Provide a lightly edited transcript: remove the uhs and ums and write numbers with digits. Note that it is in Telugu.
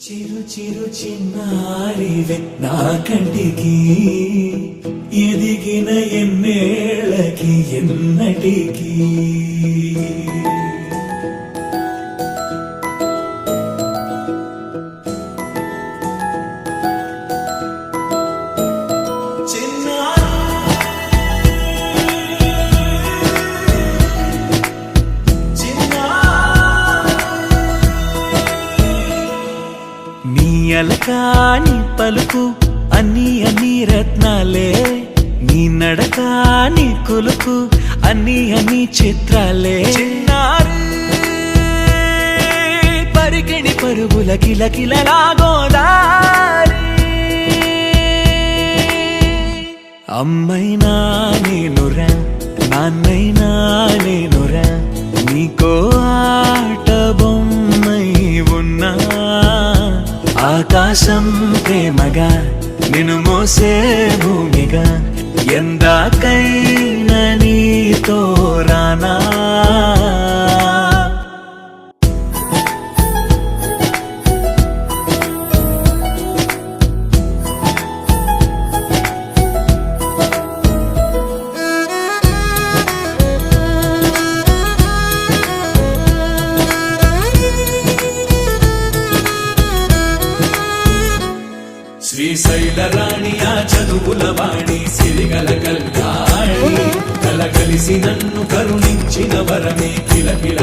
చిరు చిరు చిన్నారివే నా కంటికి ఎదిగిన ఎన్నేళ్ళకి ఎన్నటికి అలకాని పలుకు అన్ని రత్నాలే నీ నడకాని కొలుకు అన్ని చిత్రాలే పరికిణి పరుగుల కిలకిలలాగోదారి అమ్మైనా నేనురా నాన్నైనా నేనురా నీకో ఆట బొమ్మై ఉన్నా ఆకాశం ప్రేమగా నిన్ను మోసే భూమిగా ఎందాకైనా నీతో రానా శ్రీశైల రాణి ఆ చదువుల వాణి సిరిగల కల్యాణి కలగలిసి నన్ను కరుణించిన వరమే కిలకిల